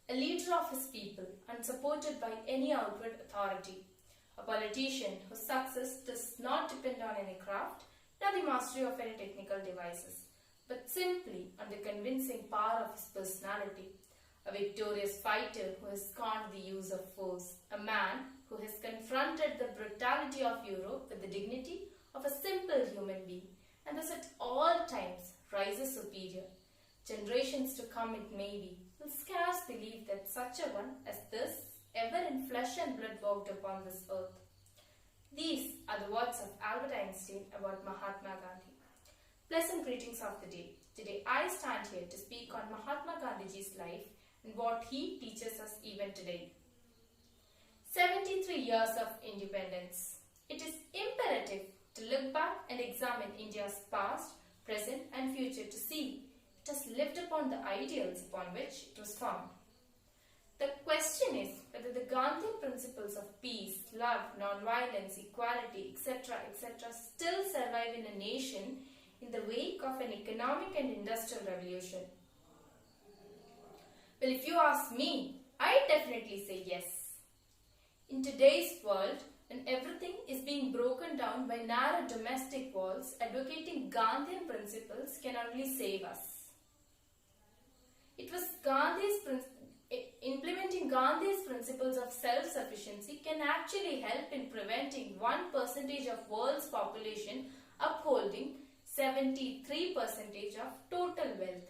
a leader of his people unsupported by any outward authority, a politician whose success does not depend on any craft nor the mastery of any technical devices, but simply on the convincing power of his personality, a victorious fighter who has scorned the use of force, a man who has confronted the brutality of Europe with the dignity of a simple human being, and thus at all times rises superior. Generations to come, it may be, will scarce believe that such a one as this ever in flesh and blood walked upon this earth. These are the words of Albert Einstein about Mahatma Gandhi. Pleasant greetings of the day. Today I stand here to speak on Mahatma Gandhiji's life and what he teaches us even today. 73 years of independence. It is imperative to look back and examine India's past, present and future to see it has lived upon the ideals upon which it was formed. The question is whether the Gandhian principles of peace, love, non-violence, equality, etc., still survive in a nation in the wake of an economic and industrial revolution. Well, if you ask me, I definitely say yes. In today's world, when everything is being broken down by narrow domestic walls, advocating Gandhian principles can only save us. It was implementing Gandhi's principles of self-sufficiency can actually help in preventing 1% of world's population upholding 73% of total wealth.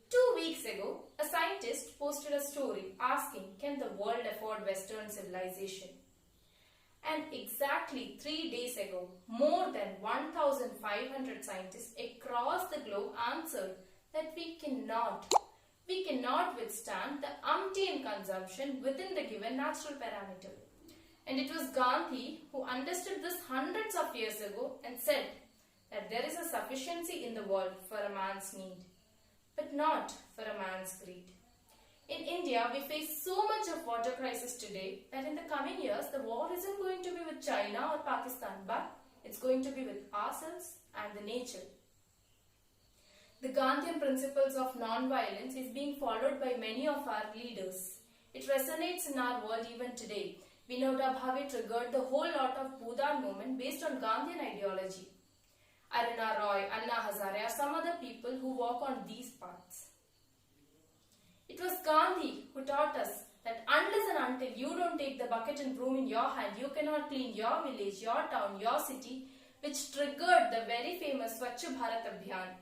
2 weeks ago, a scientist posted a story asking, can the world afford Western civilization? And exactly 3 days ago, more than 1,500 scientists across the globe answered that we cannot withstand the umpteen consumption within the given natural parameter. And it was Gandhi who understood this hundreds of years ago and said that there is a sufficiency in the world for a man's need, but not for a man's greed. In India, we face so much of water crisis today that in the coming years, the war isn't going to be with China or Pakistan, but it's going to be with ourselves and the nature. The Gandhian principles of non-violence is being followed by many of our leaders. It resonates in our world even today. Vinoba Bhave triggered the whole lot of Bhudan movement based on Gandhian ideology. Aruna Roy, Anna Hazare are some other people who walk on these paths. It was Gandhi who taught us that unless and until you don't take the bucket and broom in your hand, you cannot clean your village, your town, your city, which triggered the very famous Swachh Bharat Abhiyan,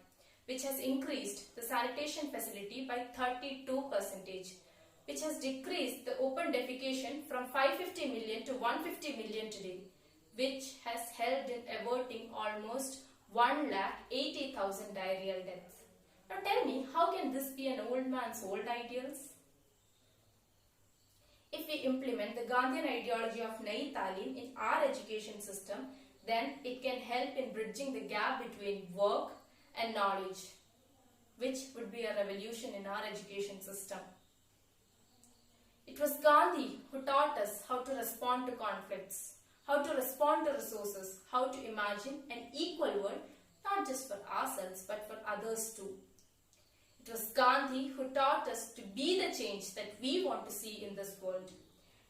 which has increased the sanitation facility by 32%, which has decreased the open defecation from 550 million to 150 million today, which has helped in averting almost 1,80,000 diarrheal deaths. Now tell me, how can this be an old man's old ideals? If we implement the Gandhian ideology of Nayi Talim in our education system, then it can help in bridging the gap between work and knowledge, which would be a revolution in our education system. It was Gandhi who taught us how to respond to conflicts, how to respond to resources, how to imagine an equal world, not just for ourselves but for others too. It was Gandhi who taught us to be the change that we want to see in this world.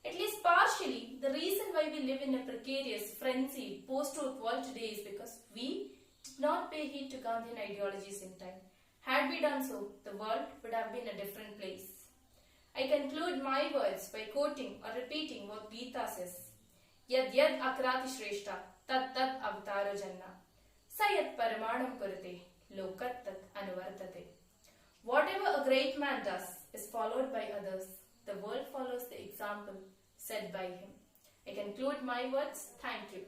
At least partially, the reason why we live in a precarious, frenzied, post-truth world today is because we did not pay heed to Gandhian ideologies in time. Had we done so, the world would have been a different place. I conclude my words by quoting or repeating what Gita says. Yad yad akrati shreshta, tat tat avataro janna. Sayat paramanam kurate, lokat tat anuvartate. Whatever a great man does is followed by others. The world follows the example set by him. I conclude my words. Thank you.